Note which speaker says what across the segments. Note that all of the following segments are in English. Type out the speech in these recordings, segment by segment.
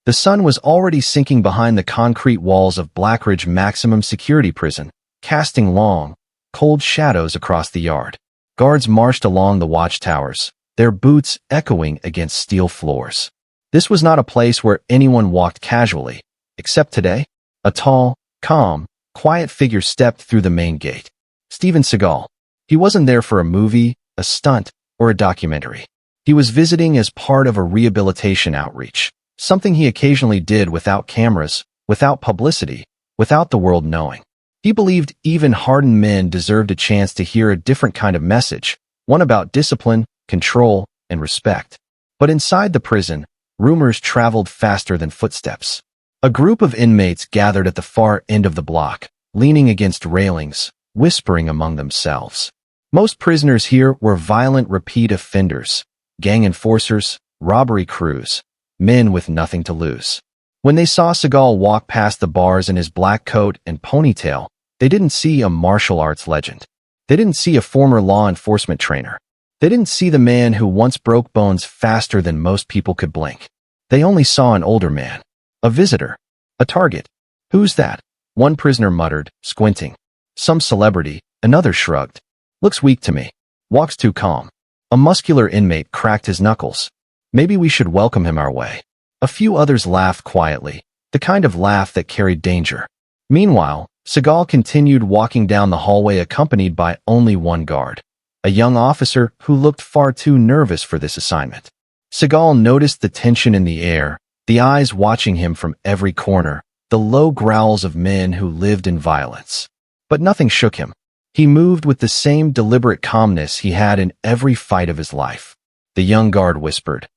Speaker 1: The sun was already sinking behind the concrete walls of Blackridge Maximum Security Prison, casting long, cold shadows across the yard. Guards marched along the watchtowers, their boots echoing against steel floors. This was not a place where anyone walked casually, except today. A tall, calm, quiet figure stepped through the main gate. Steven Seagal. He wasn't there for a movie, a stunt, or a documentary. He was visiting as part of a rehabilitation outreach, something he occasionally did without cameras, without publicity, without the world knowing. He believed even hardened men deserved a chance to hear a different kind of message, one about discipline, control, and respect. But inside the prison, rumors traveled faster than footsteps. A group of inmates gathered at the far end of the block, leaning against railings, whispering among themselves. Most prisoners here were violent repeat offenders, gang enforcers, robbery crews, men with nothing to lose. When they saw Seagal walk past the bars in his black coat and ponytail, they didn't see a martial arts legend. They didn't see a former law enforcement trainer. They didn't see the man who once broke bones faster than most people could blink. They only saw an older man. A visitor. A target. Who's that? One prisoner muttered, squinting. Some celebrity, another shrugged. Looks weak to me. Walks too calm. A muscular inmate cracked his knuckles. Maybe we should welcome him our way. A few others laughed quietly, the kind of laugh that carried danger. Meanwhile, Seagal continued walking down the hallway accompanied by only one guard, a young officer who looked far too nervous for this assignment. Seagal noticed the tension in the air, the eyes watching him from every corner, the low growls of men who lived in violence. But nothing shook him. He moved with the same deliberate calmness he had in every fight of his life. The young guard whispered,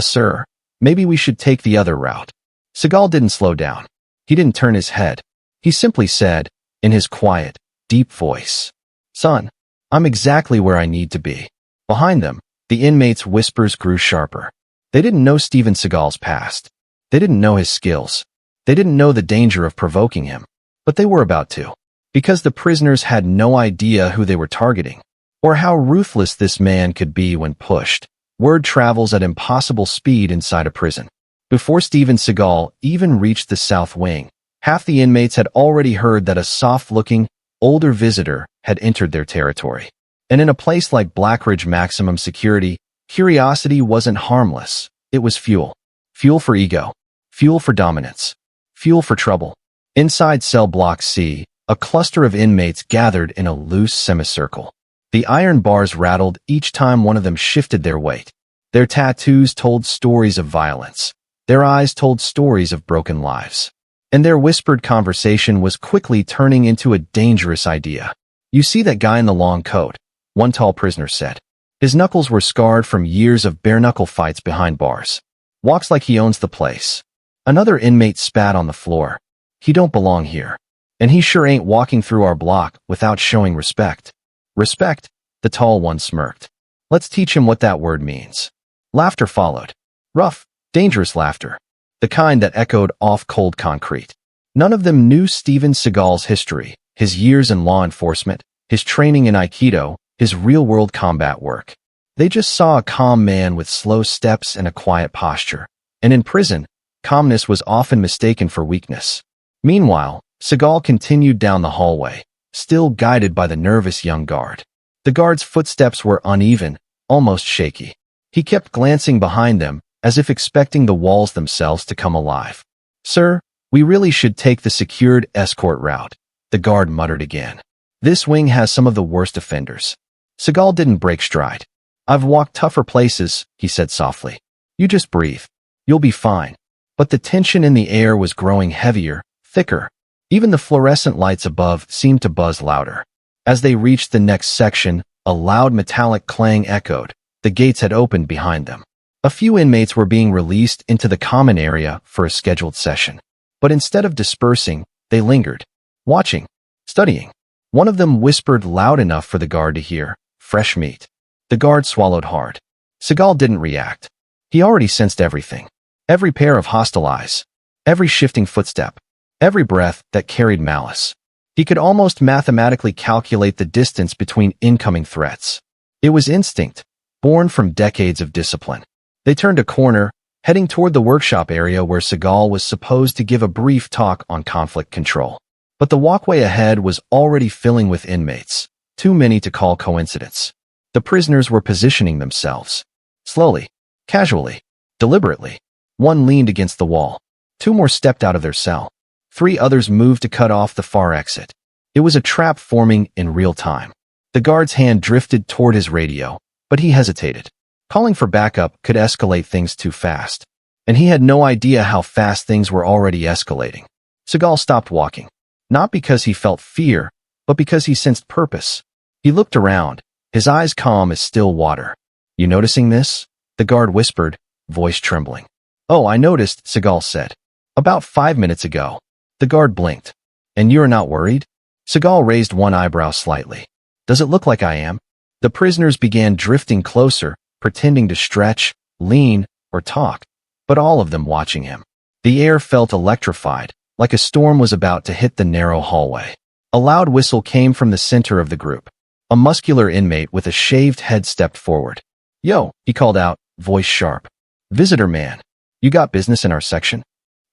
Speaker 1: Sir, maybe we should take the other route." Seagal didn't slow down. He didn't turn his head. He simply said, in his quiet, deep voice, "Son, I'm exactly where I need to be." Behind them, the inmates' whispers grew sharper. They didn't know Steven Seagal's past. They didn't know his skills. They didn't know the danger of provoking him. But they were about to. Because the prisoners had no idea who they were targeting, or how ruthless this man could be when pushed. Word travels at impossible speed inside a prison. Before Steven Seagal even reached the south wing, half the inmates had already heard that a soft-looking, older visitor had entered their territory. And in a place like Blackridge Maximum Security, curiosity wasn't harmless. It was fuel. Fuel for ego. Fuel for dominance. Fuel for trouble. Inside cell block C, a cluster of inmates gathered in a loose semicircle. The iron bars rattled each time one of them shifted their weight. Their tattoos told stories of violence. Their eyes told stories of broken lives. And their whispered conversation was quickly turning into a dangerous idea. "You see that guy in the long coat?" one tall prisoner said. "His knuckles were scarred from years of bare-knuckle fights behind bars. Walks like he owns the place." Another inmate spat on the floor. "He don't belong here. And he sure ain't walking through our block without showing respect." "Respect?" the tall one smirked. "Let's teach him what that word means." Laughter followed. Rough, dangerous laughter. The kind that echoed off cold concrete. None of them knew Steven Seagal's history, his years in law enforcement, his training in Aikido, his real-world combat work. They just saw a calm man with slow steps and a quiet posture. And in prison, calmness was often mistaken for weakness. Meanwhile, Seagal continued down the hallway, still guided by the nervous young guard. The guard's footsteps were uneven, almost shaky. He kept glancing behind them, as if expecting the walls themselves to come alive. "Sir, we really should take the secured escort route," the guard muttered again. "This wing has some of the worst offenders." Seagal didn't break stride. "I've walked tougher places," he said softly. "You just breathe. You'll be fine." But the tension in the air was growing heavier, thicker. Even the fluorescent lights above seemed to buzz louder. As they reached the next section, a loud metallic clang echoed. The gates had opened behind them. A few inmates were being released into the common area for a scheduled session. But instead of dispersing, they lingered, watching, studying. One of them whispered loud enough for the guard to hear, "Fresh meat." The guard swallowed hard. Seagal didn't react. He already sensed everything. Every pair of hostile eyes. Every shifting footstep. Every breath that carried malice. He could almost mathematically calculate the distance between incoming threats. It was instinct, born from decades of discipline. They turned a corner, heading toward the workshop area where Seagal was supposed to give a brief talk on conflict control. But the walkway ahead was already filling with inmates, too many to call coincidence. The prisoners were positioning themselves. Slowly, casually, deliberately. One leaned against the wall. 2 more stepped out of their cell. 3 others moved to cut off the far exit. It was a trap forming in real time. The guard's hand drifted toward his radio, but he hesitated. Calling for backup could escalate things too fast. And he had no idea how fast things were already escalating. Seagal stopped walking. Not because he felt fear, but because he sensed purpose. He looked around, his eyes calm as still water. "You noticing this?" the guard whispered, voice trembling. "Oh, I noticed," Seagal said. "About 5 minutes ago." The guard blinked. "And you're not worried?" Seagal raised one eyebrow slightly. "Does it look like I am?" The prisoners began drifting closer, pretending to stretch, lean, or talk, but all of them watching him. The air felt electrified, like a storm was about to hit the narrow hallway. A loud whistle came from the center of the group. A muscular inmate with a shaved head stepped forward. "Yo," he called out, voice sharp. "Visitor man, you got business in our section?"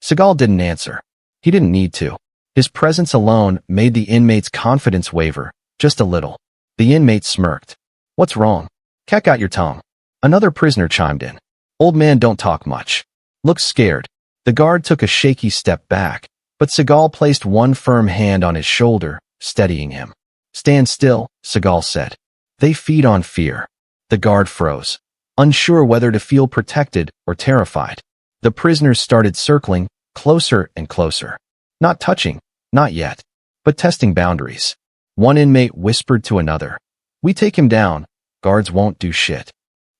Speaker 1: Seagal didn't answer. He didn't need to. His presence alone made the inmate's confidence waver, just a little. The inmate smirked. "What's wrong? Cat got your tongue." Another prisoner chimed in. "Old man don't talk much. Looks scared." The guard took a shaky step back, but Seagal placed one firm hand on his shoulder, steadying him. "Stand still," Seagal said. "They feed on fear." The guard froze, unsure whether to feel protected or terrified. The prisoners started circling, closer and closer. Not touching, not yet, but testing boundaries. One inmate whispered to another, "We take him down, guards won't do shit."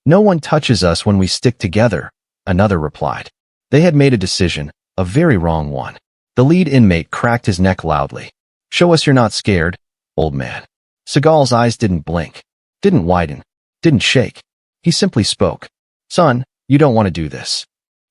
Speaker 1: "No one touches us when we stick together," another replied. They had made a decision, a very wrong one. The lead inmate cracked his neck loudly. "Show us you're not scared, old man." Seagal's eyes didn't blink, didn't widen, didn't shake. He simply spoke. "Son, you don't want to do this."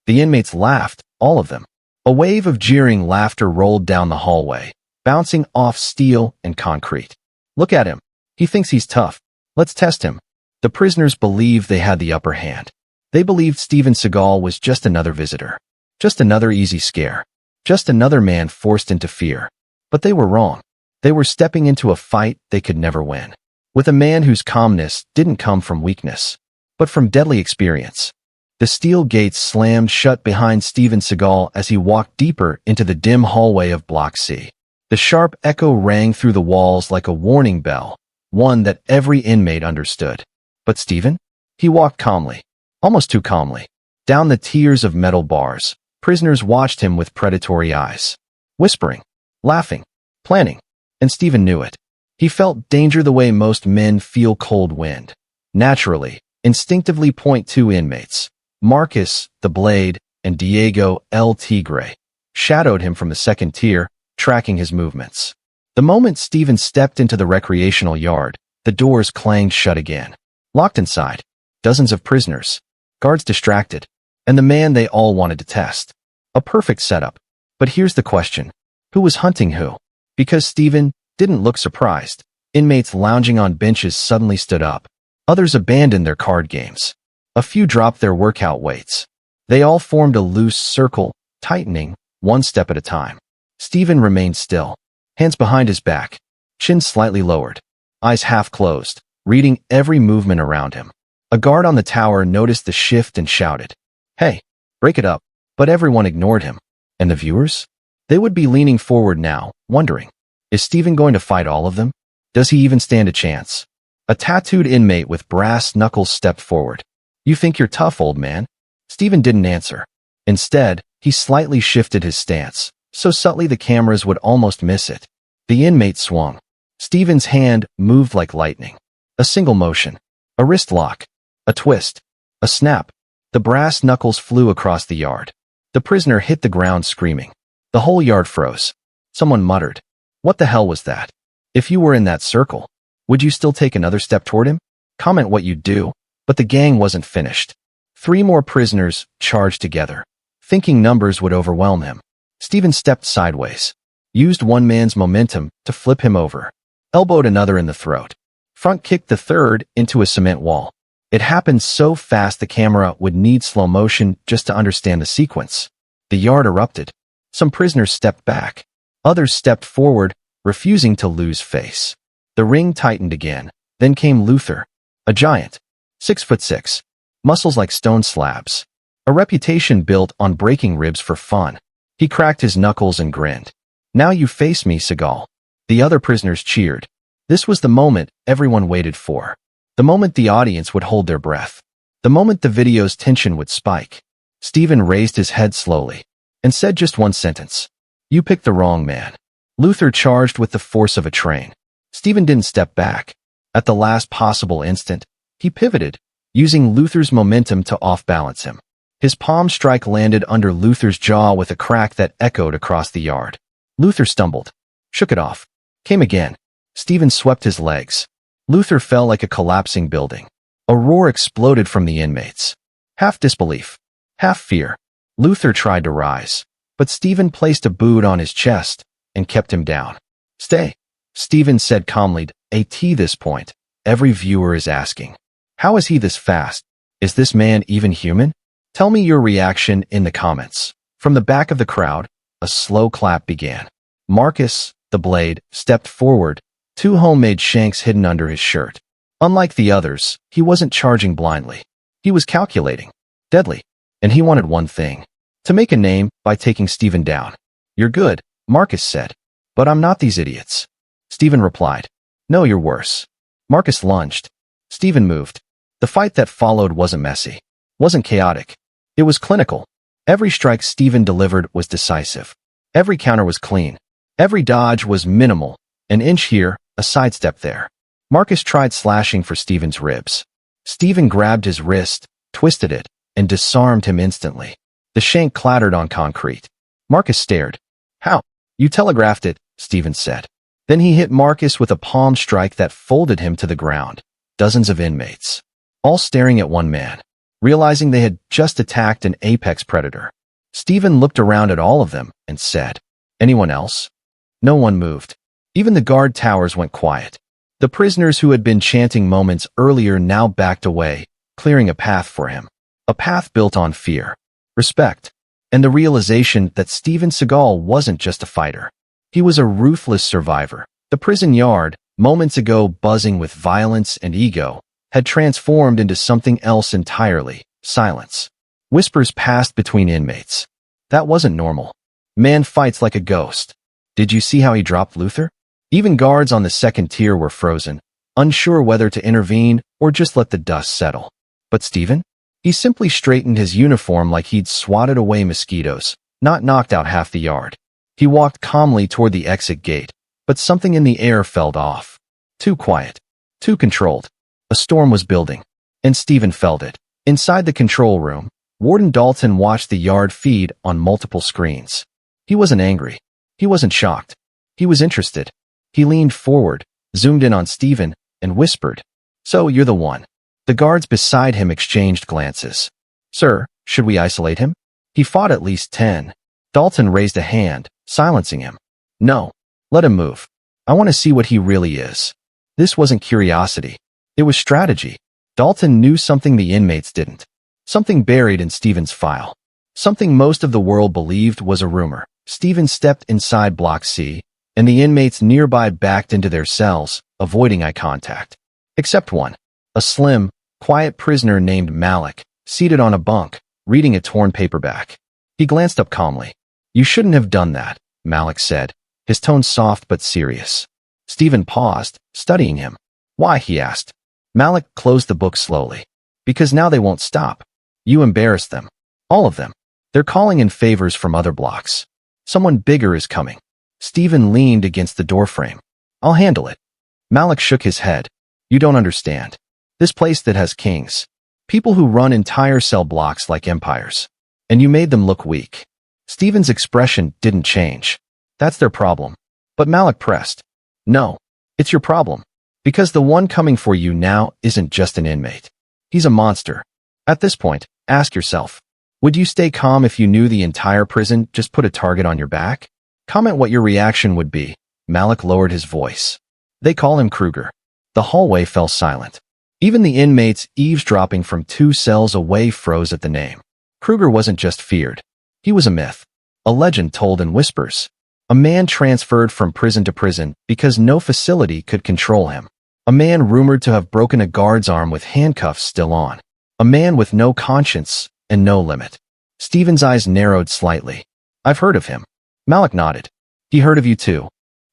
Speaker 1: The inmates laughed, all of them. A wave of jeering laughter rolled down the hallway, bouncing off steel and concrete. "Look at him. He thinks he's tough. Let's test him." The prisoners believed they had the upper hand. They believed Steven Seagal was just another visitor, just another easy scare, just another man forced into fear. But they were wrong. They were stepping into a fight they could never win, with a man whose calmness didn't come from weakness, but from deadly experience. The steel gates slammed shut behind Steven Seagal as he walked deeper into the dim hallway of Block C. The sharp echo rang through the walls like a warning bell, one that every inmate understood. But Steven? He walked calmly, almost too calmly. Down the tiers of metal bars, prisoners watched him with predatory eyes, whispering, laughing, planning, and Steven knew it. He felt danger the way most men feel cold wind. Naturally, instinctively point 2 inmates, Marcus, the Blade, and Diego, El Tigre, shadowed him from the second tier, tracking his movements. The moment Steven stepped into the recreational yard, the doors clanged shut again. Locked inside, dozens of prisoners, guards distracted, and the man they all wanted to test. A perfect setup. But here's the question. Who was hunting who? Because Steven didn't look surprised. Inmates lounging on benches suddenly stood up. Others abandoned their card games. A few dropped their workout weights. They all formed a loose circle, tightening, one step at a time. Steven remained still, hands behind his back, chin slightly lowered, eyes half closed, reading every movement around him. A guard on the tower noticed the shift and shouted, "Hey, break it up." But everyone ignored him. And the viewers? They would be leaning forward now, wondering, is Steven going to fight all of them? Does he even stand a chance? A tattooed inmate with brass knuckles stepped forward. "You think you're tough, old man?" Steven didn't answer. Instead, he slightly shifted his stance, so subtly the cameras would almost miss it. The inmate swung. Steven's hand moved like lightning. A single motion. A wrist lock. A twist. A snap. The brass knuckles flew across the yard. The prisoner hit the ground screaming. The whole yard froze. Someone muttered, "What the hell was that?" If you were in that circle, would you still take another step toward him? Comment what you'd do. But the gang wasn't finished. 3 more prisoners charged together, thinking numbers would overwhelm him. Steven stepped sideways, used one man's momentum to flip him over, elbowed another in the throat, front kicked the third into a cement wall. It happened so fast the camera would need slow motion just to understand the sequence. The yard erupted. Some prisoners stepped back. Others stepped forward, refusing to lose face. The ring tightened again. Then came Luther, a giant, 6'6", muscles like stone slabs, a reputation built on breaking ribs for fun. He cracked his knuckles and grinned. "Now you face me, Seagal." The other prisoners cheered. This was the moment everyone waited for. The moment the audience would hold their breath. The moment the video's tension would spike. Steven raised his head slowly and said just one sentence. "You picked the wrong man." Luther charged with the force of a train. Steven didn't step back. At the last possible instant, he pivoted, using Luther's momentum to off-balance him. His palm strike landed under Luther's jaw with a crack that echoed across the yard. Luther stumbled, shook it off, came again. Steven swept his legs. Luther fell like a collapsing building. A roar exploded from the inmates. Half disbelief, half fear. Luther tried to rise, but Steven placed a boot on his chest and kept him down. "Stay," Steven said calmly. At this point, every viewer is asking, how is he this fast? Is this man even human? Tell me your reaction in the comments. From the back of the crowd, a slow clap began. Marcus, the blade, stepped forward, two homemade shanks hidden under his shirt. Unlike the others, he wasn't charging blindly. He was calculating, deadly, and he wanted one thing: to make a name by taking Steven down. "You're good," Marcus said, "but I'm not these idiots." Steven replied, "No, you're worse." Marcus lunged. Steven moved. The fight that followed wasn't messy, wasn't chaotic. It was clinical. Every strike Steven delivered was decisive. Every counter was clean. Every dodge was minimal. An inch here, a sidestep there. Marcus tried slashing for Steven's ribs. Steven grabbed his wrist, twisted it, and disarmed him instantly. The shank clattered on concrete. Marcus stared. "How?" "You telegraphed it," Steven said. Then he hit Marcus with a palm strike that folded him to the ground. Dozens of inmates, all staring at one man, realizing they had just attacked an apex predator. Steven looked around at all of them and said, "Anyone else?" No one moved. Even the guard towers went quiet. The prisoners who had been chanting moments earlier now backed away, clearing a path for him. A path built on fear, respect, and the realization that Steven Seagal wasn't just a fighter. He was a ruthless survivor. The prison yard, moments ago buzzing with violence and ego, had transformed into something else entirely: silence. Whispers passed between inmates. That wasn't normal. Man fights like a ghost. Did you see how he dropped Luther? Even guards on the second tier were frozen, unsure whether to intervene or just let the dust settle. But Steven? He simply straightened his uniform like he'd swatted away mosquitoes, not knocked out half the yard. He walked calmly toward the exit gate, but something in the air felt off. Too quiet. Too controlled. A storm was building, and Steven felt it. Inside the control room, Warden Dalton watched the yard feed on multiple screens. He wasn't angry. He wasn't shocked. He was interested. He leaned forward, zoomed in on Steven, and whispered, "So you're the one." The guards beside him exchanged glances. "Sir, should we isolate him?" He fought at least 10. Dalton raised a hand, silencing him. "No. Let him move. I want to see what he really is." This wasn't curiosity. It was strategy. Dalton knew something the inmates didn't. Something buried in Steven's file. Something most of the world believed was a rumor. Steven stepped inside Block C, and the inmates nearby backed into their cells, avoiding eye contact. Except one. A slim, quiet prisoner named Malik, seated on a bunk, reading a torn paperback. He glanced up calmly. "You shouldn't have done that," Malik said, his tone soft but serious. Steven paused, studying him. "Why?" he asked. Malik closed the book slowly. "Because now they won't stop. You embarrassed them. All of them. They're calling in favors from other blocks. Someone bigger is coming." Steven leaned against the doorframe. "I'll handle it." Malik shook his head. "You don't understand. This place that has kings. People who run entire cell blocks like empires. And you made them look weak." Steven's expression didn't change. "That's their problem." But Malik pressed. "No, it's your problem. Because the one coming for you now isn't just an inmate. He's a monster. At this point, ask yourself, would you stay calm if you knew the entire prison just put a target on your back? Comment what your reaction would be." Malik lowered his voice. "They call him Kruger." The hallway fell silent. Even the inmates eavesdropping from 2 cells away froze at the name. Kruger wasn't just feared. He was a myth, a legend told in whispers. A man transferred from prison to prison because no facility could control him. A man rumored to have broken a guard's arm with handcuffs still on. A man with no conscience and no limit. Steven's eyes narrowed slightly. I've heard of him. Malik nodded. He heard of you too.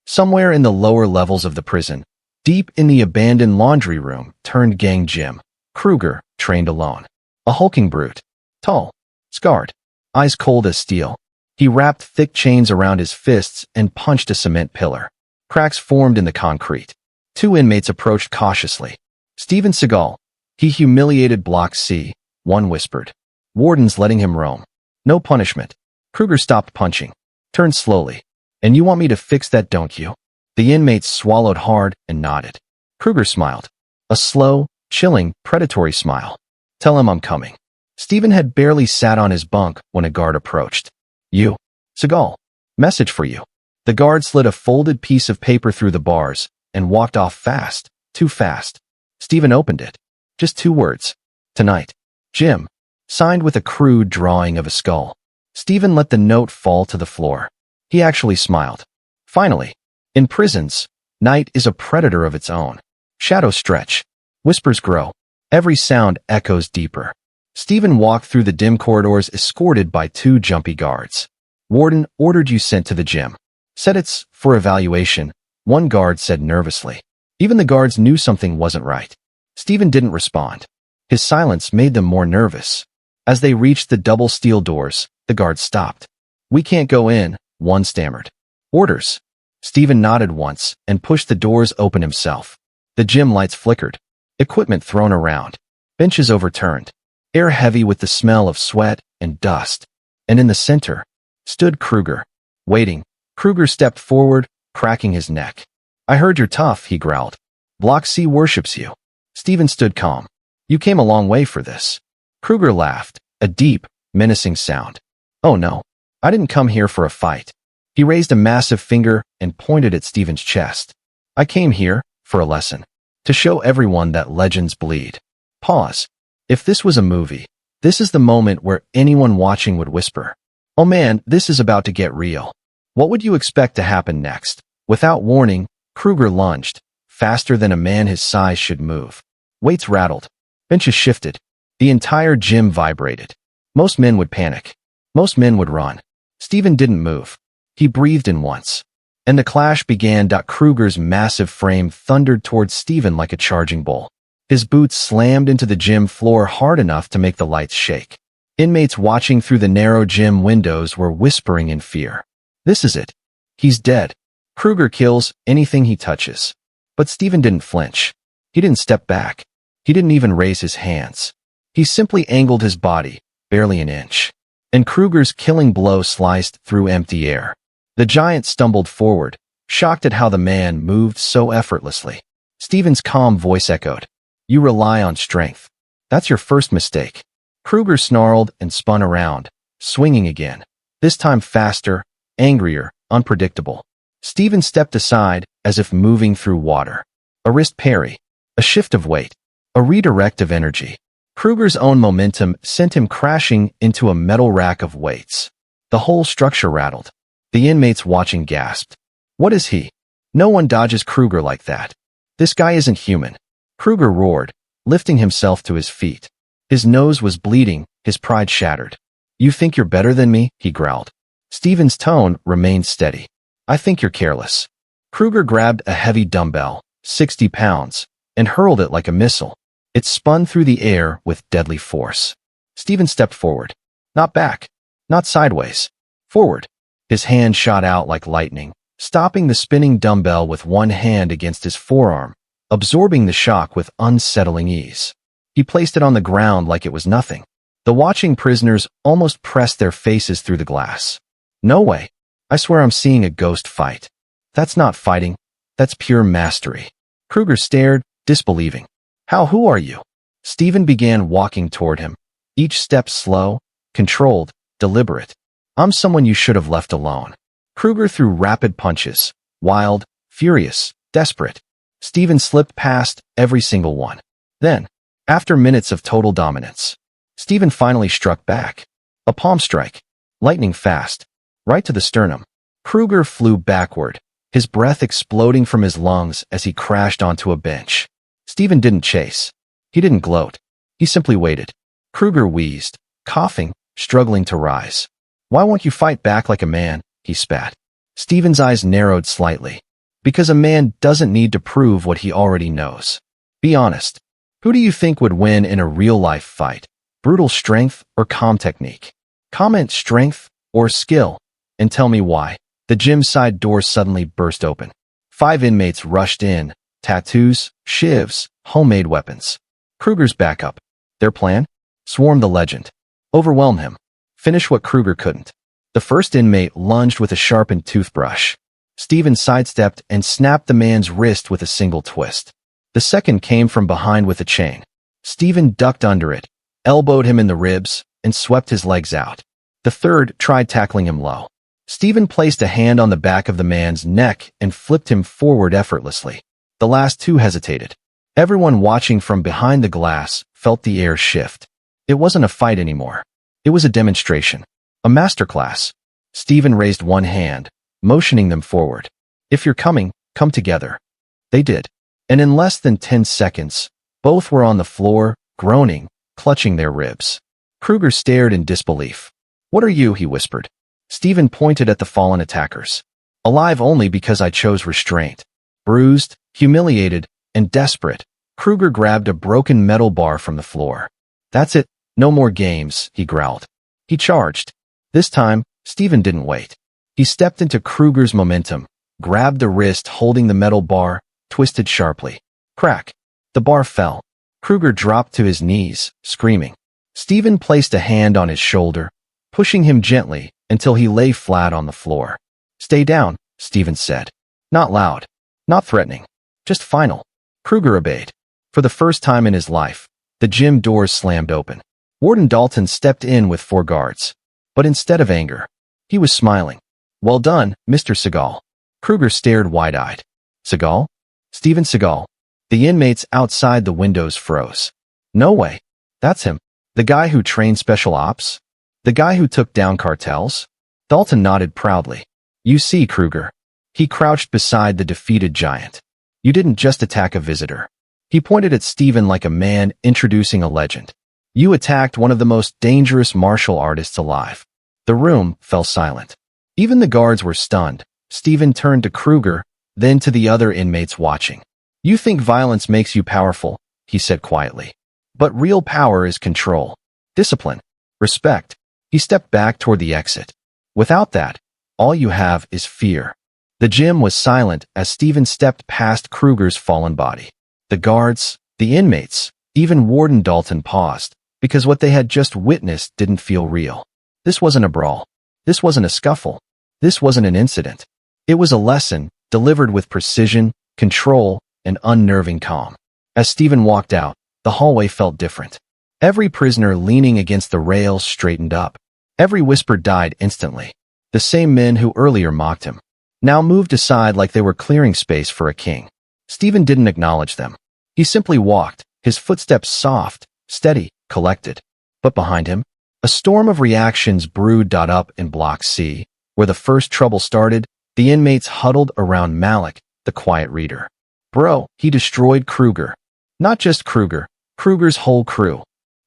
Speaker 1: Somewhere in the lower levels of the prison, deep in the abandoned laundry room, turned gang Jim. Kruger, trained alone. A hulking brute. Tall. Scarred. Eyes cold as steel. He wrapped thick chains around his fists and punched a cement pillar. Cracks formed in the concrete. 2 inmates approached cautiously. Steven Seagal. He humiliated Block C, one whispered. Warden's letting him roam. No punishment. Kruger stopped punching. Turned slowly. And you want me to fix that, don't you? The inmates swallowed hard and nodded. Kruger smiled. A slow, chilling, predatory smile. Tell him I'm coming. Steven had barely sat on his bunk when a guard approached. You. Seagal. Message for you. The guard slid a folded piece of paper through the bars and walked off fast, too fast. Steven opened it. Just 2 words. Tonight. Jim. Signed with a crude drawing of a skull. Steven let the note fall to the floor. He actually smiled. Finally. In prisons, night is a predator of its own. Shadows stretch. Whispers grow. Every sound echoes deeper. Steven walked through the dim corridors escorted by 2 jumpy guards. Warden ordered you sent to the gym. Said it's for evaluation, one guard said nervously. Even the guards knew something wasn't right. Steven didn't respond. His silence made them more nervous. As they reached the double steel doors, the guards stopped. We can't go in, one stammered. Orders. Steven nodded once and pushed the doors open himself. The gym lights flickered. Equipment thrown around. Benches overturned. Air heavy with the smell of sweat and dust. And in the center stood Kruger. Waiting. Kruger stepped forward, cracking his neck. I heard you're tough, he growled. Block C worships you. Steven stood calm. You came a long way for this. Kruger laughed, a deep, menacing sound. Oh no, I didn't come here for a fight. He raised a massive finger and pointed at Steven's chest. I came here for a lesson. To show everyone that legends bleed. Pause. If this was a movie, this is the moment where anyone watching would whisper, oh man, this is about to get real. What would you expect to happen next? Without warning, Kruger lunged, faster than a man his size should move. Weights rattled. Benches shifted. The entire gym vibrated. Most men would panic. Most men would run. Steven didn't move. He breathed in once. And the clash began. Kruger's massive frame thundered towards Steven like a charging bull. His boots slammed into the gym floor hard enough to make the lights shake. Inmates watching through the narrow gym windows were whispering in fear. This is it. He's dead. Kruger kills anything he touches. But Steven didn't flinch. He didn't step back. He didn't even raise his hands. He simply angled his body, barely an inch. And Kruger's killing blow sliced through empty air. The giant stumbled forward, shocked at how the man moved so effortlessly. Steven's calm voice echoed. You rely on strength. That's your first mistake. Kruger snarled and spun around, swinging again. This time faster, angrier, unpredictable. Steven stepped aside, as if moving through water. A wrist parry. A shift of weight. A redirect of energy. Kruger's own momentum sent him crashing into a metal rack of weights. The whole structure rattled. The inmates watching gasped. What is he? No one dodges Kruger like that. This guy isn't human. Kruger roared, lifting himself to his feet. His nose was bleeding, his pride shattered. You think you're better than me? He growled. Steven's tone remained steady. I think you're careless. Kruger grabbed a heavy dumbbell, 60 pounds, and hurled it like a missile. It spun through the air with deadly force. Steven stepped forward. Not back. Not sideways. Forward. His hand shot out like lightning, stopping the spinning dumbbell with one hand against his forearm, absorbing the shock with unsettling ease. He placed it on the ground like it was nothing. The watching prisoners almost pressed their faces through the glass. No way. I swear I'm seeing a ghost fight. That's not fighting. That's pure mastery. Kruger stared, disbelieving. Who are you? Steven began walking toward him, each step slow, controlled, deliberate. I'm someone you should have left alone. Kruger threw rapid punches, wild, furious, desperate. Steven slipped past every single one. Then, after minutes of total dominance, Steven finally struck back. A palm strike, lightning fast, right to the sternum. Kruger flew backward, his breath exploding from his lungs as he crashed onto a bench. Steven didn't chase. He didn't gloat. He simply waited. Kruger wheezed, coughing, struggling to rise. "Why won't you fight back like a man?" he spat. Steven's eyes narrowed slightly. "Because a man doesn't need to prove what he already knows. Be honest. Who do you think would win in a real-life fight? Brutal strength or calm technique? Comment strength or skill, and tell me why." The gym side door suddenly burst open. 5 inmates rushed in, tattoos, shivs, homemade weapons. Kruger's backup. Their plan? Swarm the legend. Overwhelm him. Finish what Kruger couldn't. The first inmate lunged with a sharpened toothbrush. Steven sidestepped and snapped the man's wrist with a single twist. The second came from behind with a chain. Steven ducked under it, elbowed him in the ribs, and swept his legs out. The third tried tackling him low. Steven placed a hand on the back of the man's neck and flipped him forward effortlessly. The last 2 hesitated. Everyone watching from behind the glass felt the air shift. It wasn't a fight anymore. It was a demonstration. A masterclass. Steven raised one hand, motioning them forward. "If you're coming, come together." They did. And in less than 10 seconds, both were on the floor, groaning, clutching their ribs. Kruger stared in disbelief. "What are you?" he whispered. Steven pointed at the fallen attackers. "Alive only because I chose restraint." Bruised, humiliated, and desperate, Kruger grabbed a broken metal bar from the floor. "That's it. No more games," he growled. He charged. This time, Steven didn't wait. He stepped into Kruger's momentum, grabbed the wrist holding the metal bar, twisted sharply. Crack. The bar fell. Kruger dropped to his knees, screaming. Steven placed a hand on his shoulder, pushing him gently until he lay flat on the floor. "Stay down," Steven said. Not loud, not threatening, just final. Kruger obeyed. For the first time in his life, the gym doors slammed open. Warden Dalton stepped in with 4 guards. But instead of anger, he was smiling. "Well done, Mr. Seagal." Kruger stared wide-eyed. "Seagal? Steven Seagal?" The inmates outside the windows froze. "No way. That's him. The guy who trained special ops? The guy who took down cartels?" Dalton nodded proudly. "You see, Kruger." He crouched beside the defeated giant. "You didn't just attack a visitor." He pointed at Steven like a man introducing a legend. "You attacked one of the most dangerous martial artists alive." The room fell silent. Even the guards were stunned. Steven turned to Kruger, then to the other inmates watching. "You think violence makes you powerful," he said quietly. "But real power is control, discipline, respect." He stepped back toward the exit. "Without that, all you have is fear." The gym was silent as Steven stepped past Kruger's fallen body. The guards, the inmates, even Warden Dalton paused, because what they had just witnessed didn't feel real. This wasn't a brawl. This wasn't a scuffle. This wasn't an incident. It was a lesson, delivered with precision, control, and unnerving calm. As Steven walked out, the hallway felt different. Every prisoner leaning against the rails straightened up. Every whisper died instantly. The same men who earlier mocked him now moved aside like they were clearing space for a king. Steven didn't acknowledge them. He simply walked, his footsteps soft, steady, collected. But behind him, a storm of reactions brewed. Up in Block C, where the first trouble started, the inmates huddled around Malik, the quiet reader. "Bro, he destroyed Kruger." Not just Kruger, Kruger's whole crew.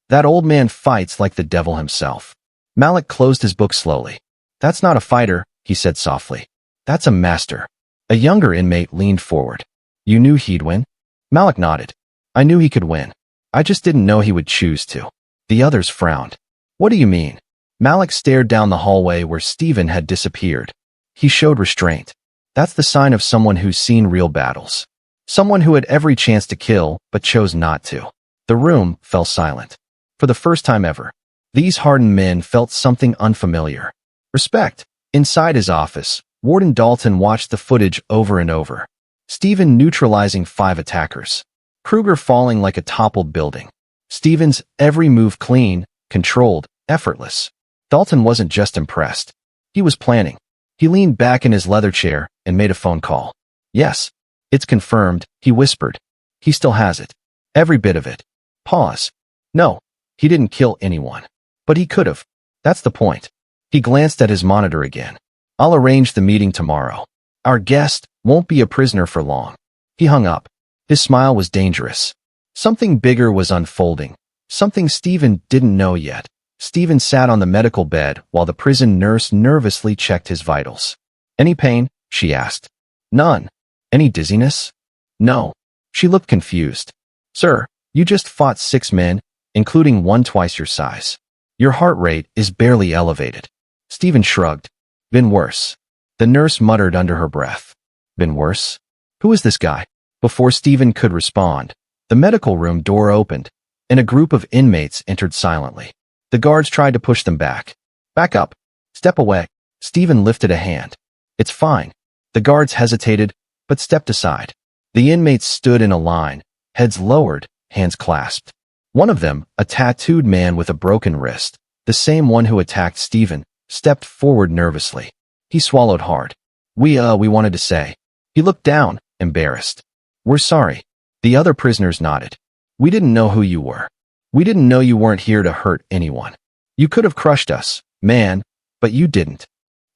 Speaker 1: "That old man fights like the devil himself." Malik closed his book slowly. "That's not a fighter," he said softly. "That's a master." A younger inmate leaned forward. "You knew he'd win?" Malik nodded. "I knew he could win. I just didn't know he would choose to." The others frowned. "What do you mean?" Malik stared down the hallway where Steven had disappeared. He showed restraint. "That's the sign of someone who's seen real battles. Someone who had every chance to kill, but chose not to." The room fell silent. For the first time ever, these hardened men felt something unfamiliar. Respect. Inside his office, Warden Dalton watched the footage over and over. Steven neutralizing 5 attackers. Kruger falling like a toppled building. Steven's every move clean, controlled, effortless. Dalton wasn't just impressed. He was planning. He leaned back in his leather chair and made a phone call. "Yes, it's confirmed," he whispered. "He still has it. Every bit of it. Pause. No, he didn't kill anyone. But he could have. That's the point. He glanced at his monitor again. I'll arrange the meeting tomorrow. Our guest won't be a prisoner for long. He hung up. His smile was dangerous. Something bigger was unfolding. Something Steven didn't know yet. Steven sat on the medical bed while the prison nurse nervously checked his vitals. Any pain? She asked. None. Any dizziness? No. She looked confused. Sir, you just fought 6 men, including one twice your size. Your heart rate is barely elevated. Steven shrugged. Been worse. The nurse muttered under her breath. Been worse? Who is this guy? Before Steven could respond, the medical room door opened, and a group of inmates entered silently. The guards tried to push them back. Back up. Step away. Steven lifted a hand. It's fine. The guards hesitated, but stepped aside. The inmates stood in a line, heads lowered, hands clasped. One of them, a tattooed man with a broken wrist, the same one who attacked Steven, stepped forward nervously. He swallowed hard. We wanted to say. He looked down, embarrassed. We're sorry. The other prisoners nodded. We didn't know who you were. We didn't know you weren't here to hurt anyone. You could have crushed us, man, but you didn't.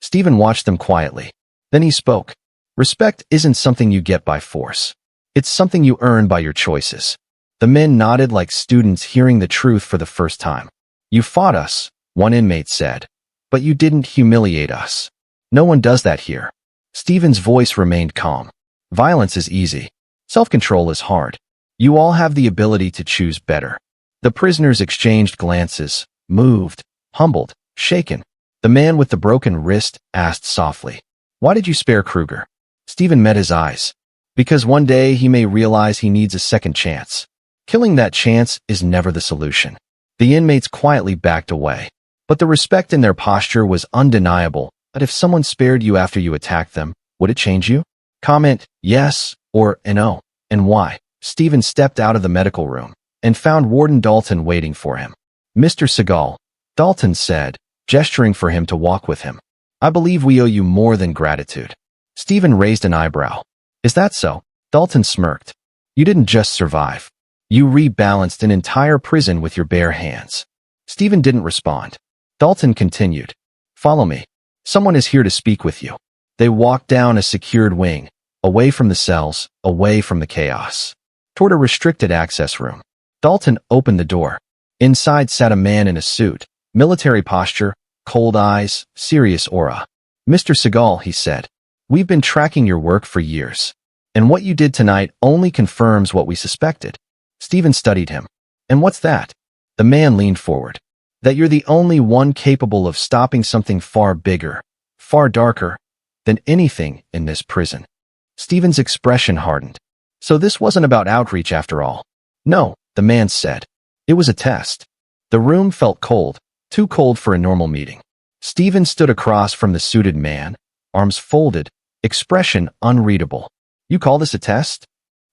Speaker 1: Steven watched them quietly. Then he spoke. Respect isn't something you get by force. It's something you earn by your choices. The men nodded like students hearing the truth for the first time. You fought us, one inmate said, but you didn't humiliate us. No one does that here. Steven's voice remained calm. Violence is easy. Self-control is hard. You all have the ability to choose better. The prisoners exchanged glances, moved, humbled, shaken. The man with the broken wrist asked softly, Why did you spare Kruger? Steven met his eyes. Because one day he may realize he needs a second chance. Killing that chance is never the solution. The inmates quietly backed away. But the respect in their posture was undeniable. But if someone spared you after you attacked them, would it change you? Comment, yes, or no, and why? Steven stepped out of the medical room and found Warden Dalton waiting for him. Mr. Seagal, Dalton said, gesturing for him to walk with him. I believe we owe you more than gratitude. Steven raised an eyebrow. Is that so? Dalton smirked. You didn't just survive. You rebalanced an entire prison with your bare hands. Steven didn't respond. Dalton continued. Follow me. Someone is here to speak with you. They walked down a secured wing, away from the cells, away from the chaos, toward a restricted access room. Dalton opened the door. Inside sat a man in a suit, military posture, cold eyes, serious aura. Mr. Seagal, he said, we've been tracking your work for years, and what you did tonight only confirms what we suspected. Steven studied him. And what's that? The man leaned forward. That you're the only one capable of stopping something far bigger, far darker, than anything in this prison. Steven's expression hardened. So this wasn't about outreach after all. No, the man said. It was a test. The room felt cold, too cold for a normal meeting. Steven stood across from the suited man, arms folded, expression unreadable. You call this a test?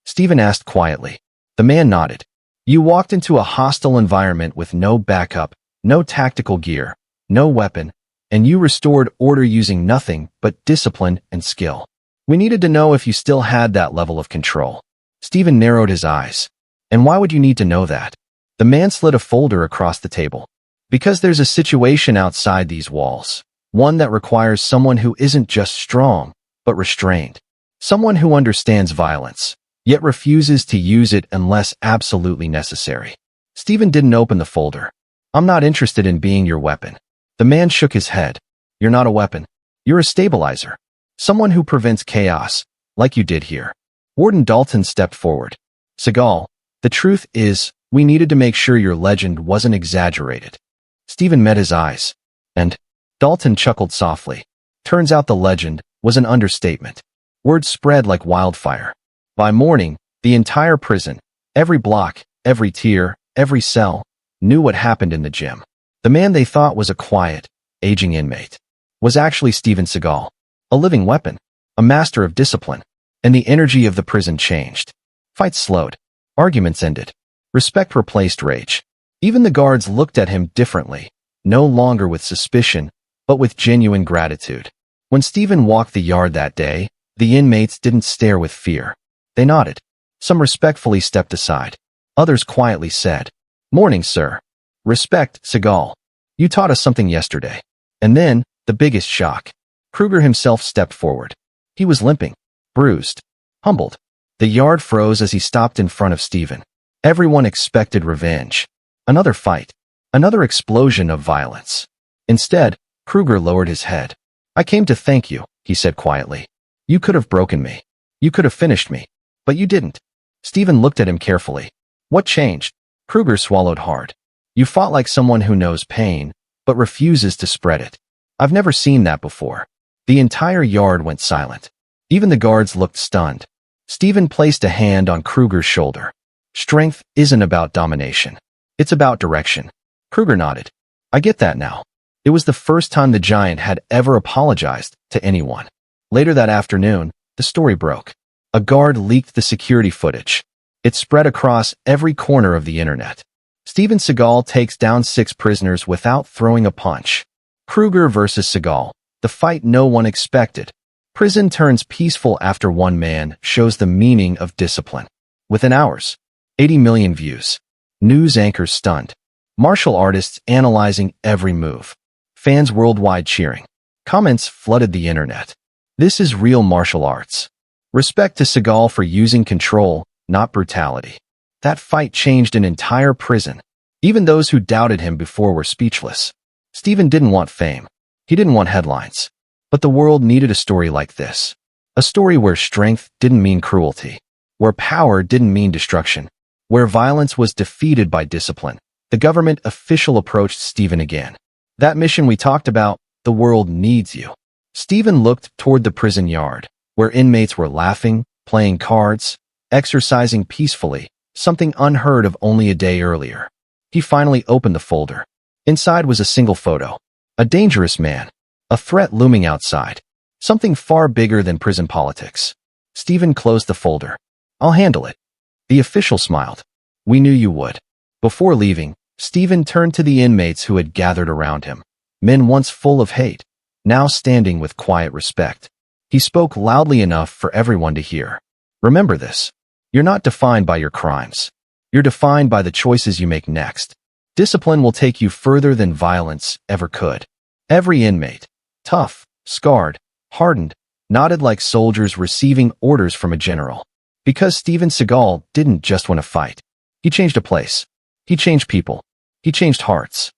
Speaker 1: Steven asked quietly. The man nodded. You walked into a hostile environment with no backup, no tactical gear, no weapon, and you restored order using nothing but discipline and skill. We needed to know if you still had that level of control. Steven narrowed his eyes. And why would you need to know that? The man slid a folder across the table. Because there's a situation outside these walls, one that requires someone who isn't just strong, but restrained. Someone who understands violence, yet refuses to use it unless absolutely necessary. Steven didn't open the folder. I'm not interested in being your weapon. The man shook his head. You're not a weapon. You're a stabilizer. Someone who prevents chaos, like you did here. Warden Dalton stepped forward. Seagal, the truth is, we needed to make sure your legend wasn't exaggerated. Steven met his eyes. And Dalton chuckled softly. Turns out the legend was an understatement. Word spread like wildfire. By morning, the entire prison, every block, every tier, every cell, knew what happened in the gym. The man they thought was a quiet, aging inmate was actually Steven Seagal, a living weapon, a master of discipline, and the energy of the prison changed. Fights slowed. Arguments ended. Respect replaced rage. Even the guards looked at him differently, no longer with suspicion, but with genuine gratitude. When Steven walked the yard that day, the inmates didn't stare with fear. They nodded. Some respectfully stepped aside. Others quietly said, "Morning, sir." "Respect, Seagal. You taught us something yesterday." And then, the biggest shock. Kruger himself stepped forward. He was limping, bruised, humbled. The yard froze as he stopped in front of Steven. Everyone expected revenge. Another fight. Another explosion of violence. Instead, Kruger lowered his head. "I came to thank you," he said quietly. "You could have broken me. You could have finished me. But you didn't." Steven looked at him carefully. "What changed?" Kruger swallowed hard. "You fought like someone who knows pain, but refuses to spread it. I've never seen that before." The entire yard went silent. Even the guards looked stunned. Steven placed a hand on Kruger's shoulder. "Strength isn't about domination. It's about direction." Kruger nodded. "I get that now." It was the first time the giant had ever apologized to anyone. Later that afternoon, the story broke. A guard leaked the security footage. It spread across every corner of the internet. Steven Seagal takes down 6 prisoners without throwing a punch. Kruger versus Seagal, the fight no one expected. Prison turns peaceful after one man shows the meaning of discipline. Within hours, 80 million views. News anchors stunned. Martial artists analyzing every move. Fans worldwide cheering. Comments flooded the internet. This is real martial arts. Respect to Seagal for using control, not brutality. That fight changed an entire prison. Even those who doubted him before were speechless. Steven didn't want fame. He didn't want headlines. But the world needed a story like this. A story where strength didn't mean cruelty. Where power didn't mean destruction. Where violence was defeated by discipline. The government official approached Steven again. "That mission we talked about, the world needs you." Steven looked toward the prison yard, where inmates were laughing, playing cards, exercising peacefully, something unheard of only a day earlier. He finally opened the folder. Inside was a single photo. A dangerous man. A threat looming outside. Something far bigger than prison politics. Steven closed the folder. "I'll handle it." The official smiled. "We knew you would." Before leaving, Steven turned to the inmates who had gathered around him. Men once full of hate, now standing with quiet respect. He spoke loudly enough for everyone to hear. "Remember this. You're not defined by your crimes. You're defined by the choices you make next. Discipline will take you further than violence ever could." Every inmate, tough, scarred, hardened, nodded like soldiers receiving orders from a general. Because Steven Seagal didn't just win a fight. He changed a place. He changed people. He changed hearts.